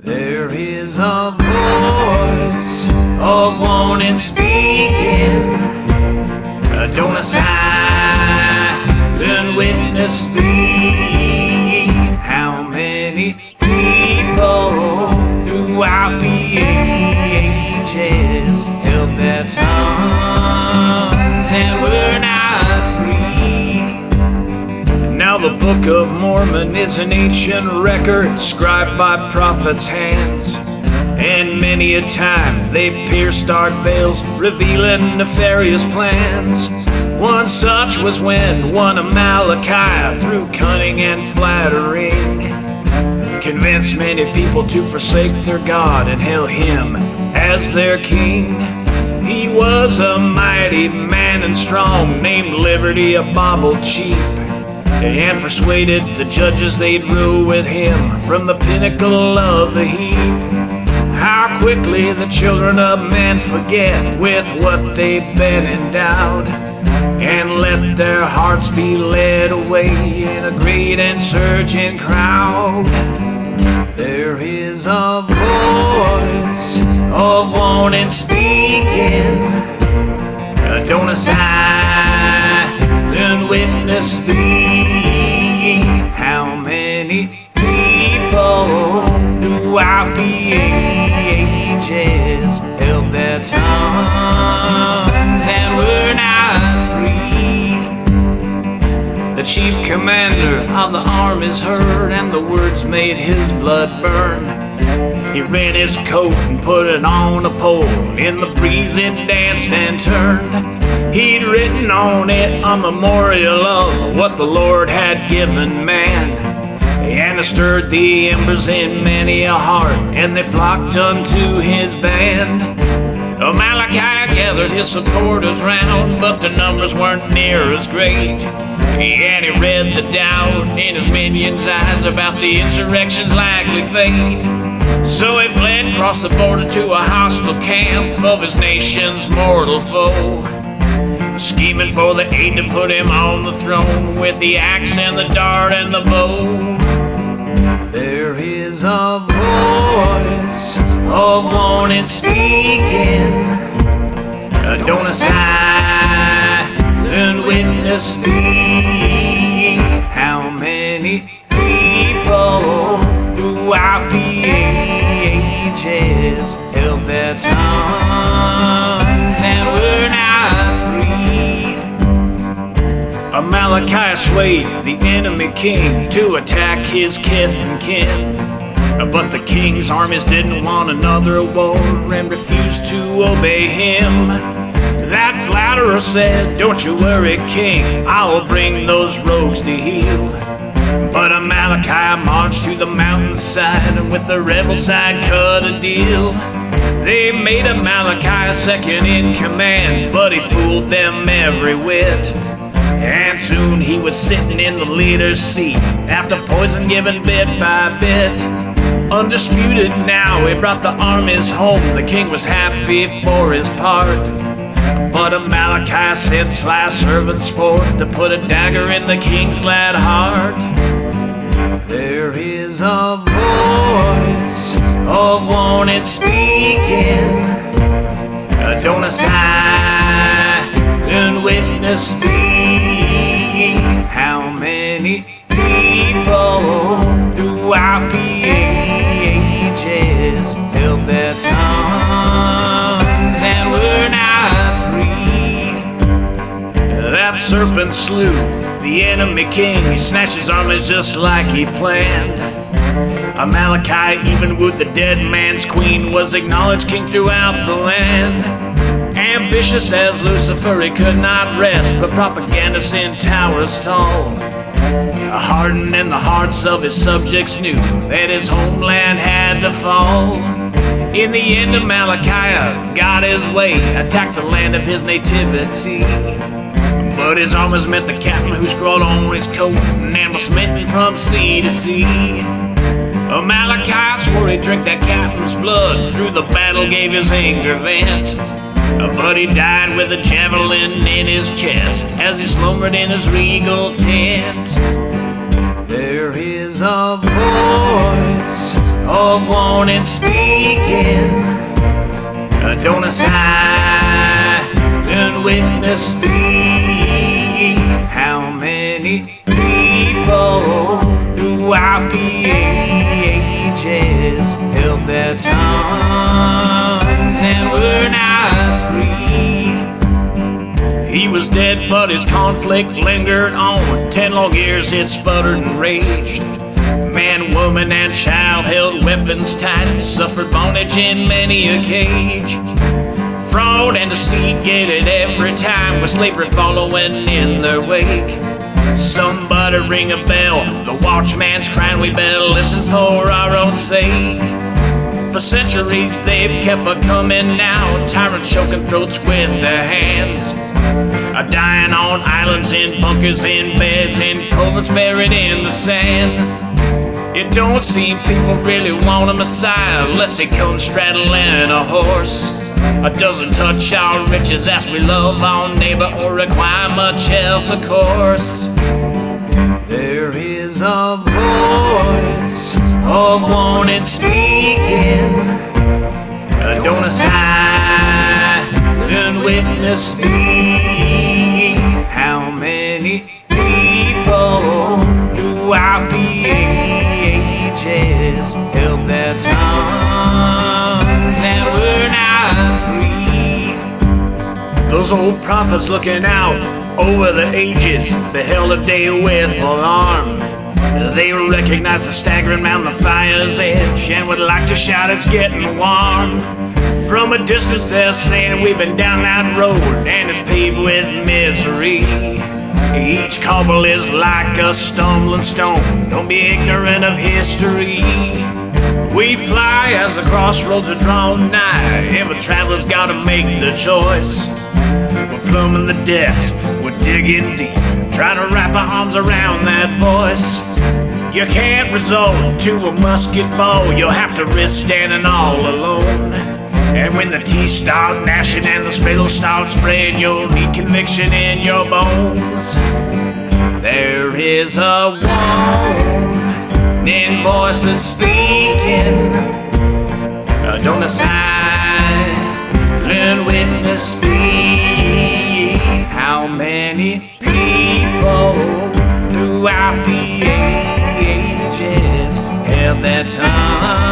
There is a voice of warning speaking. Don't a silent witness be? How many people throughout the ages held their tongues and were not free? Now the Book of Mormon is an ancient record scribed by prophets' hands, and many a time they pierced dark veils, revealing nefarious plans. One such was when one Amalickiah, through cunning and flattering, convinced many people to forsake their God and hail him as their king. He was a mighty man and strong, named Liberty, a bauble chief, and persuaded the judges they'd rule with him from the pinnacle of the heap. How quickly the children of men forget with what they've been endowed, and let their hearts be led away in a great and surging crowd. There is a voice of warning speaking. Don't a silent witness be? How many people throughout the ages held their tongues and were not free? The chief commander of the armies heard, and the words made his blood burn. He rent his coat and put it on a pole. In the breeze it danced and turned. He'd written on it a memorial of what the Lord had given man, and it stirred the embers in many a heart, and they flocked unto his band. Amalickiah gathered his supporters round, but the numbers weren't near as great. And he read the doubt in his minions' eyes about the insurrection's likely fate. So he fled across the border to a hostile camp of his nation's mortal foe, scheming for the aid to put him on the throne with the axe and the dart and the bow. There is a voice of warning speaking. Don't a silent witness be? How many people throughout the ages held their tongues and were not free? Amalickiah swayed the enemy king to attack his kith and kin, but the king's armies didn't want another war and refused to obey him. That flatterer said, "Don't you worry, king, I'll bring those rogues to heel." But Amalickiah marched to the mountainside and with the rebel side cut a deal. They made Amalickiah second in command, but he fooled them every whit. And soon he was sitting in the leader's seat, after poison given bit by bit. Undisputed now, he brought the armies home. The king was happy for his part, but Amalickiah sent sly servants forth to put a dagger in the king's glad heart. There is a voice of warning speaking. Don't a silent witness be? How many people throughout the ages held their tongues and were not free? That serpent slew the enemy king. He snatched his armies just like he planned. Amalickiah even wooed the dead man's queen, was acknowledged king throughout the land. Ambitious as Lucifer, he could not rest, but propaganda sent towers tall. Hardened in the hearts of his subjects knew that his homeland had to fall. In the end, Amalickiah got his way, attacked the land of his nativity. But his armies met the captain who scrawled on his coat, and was smitten from sea to sea. Amalickiah swore he'd drink that captain's blood, through the battle gave his anger vent. But he died with a javelin in his chest as he slumbered in his regal tent. There is a voice of one and speaking. Don't a silent witness be? How many people throughout the ages held their tongues and were not free? He was dead, but his conflict lingered on. 10 long years it sputtered and raged. Man, woman, and child held weapons tight, suffered bondage in many a cage. Fraud and deceit gated every time, with slavery following in their wake. Somebody ring a bell, the watchman's crying, we better listen for our own sake. For centuries they've kept a-coming now, tyrants choking throats with their hands. Dying on islands, in bunkers, in beds, in culverts buried in the sand. It don't seem people really want a Messiah unless he comes straddling a horse. Doesn't touch our riches as we love our neighbor or require much else, of course. There is a voice of one and speaking. Don't a silent witness be? How many people throughout the ages held their tongues and were not free? Those old prophets looking out over the ages beheld a day with alarm. They recognized the staggering round the fire's edge and would like to shout, it's getting warm. From a distance they're saying we've been down that road and it's paved with misery. Each cobble is like a stumbling stone, don't be ignorant of history. We fly as the crossroads are drawn nigh, every traveler's gotta make the choice. We're plumbing the depths, we're digging deep, trying to wrap our arms around that voice. You can't resort to a musket ball, you'll have to risk standing all alone. And when the teeth start gnashing and the spittle starts spraying, you'll need conviction in your bones. There is a warning voice that's speaking. Don't a silent witness be? How many people throughout the ages held their tongue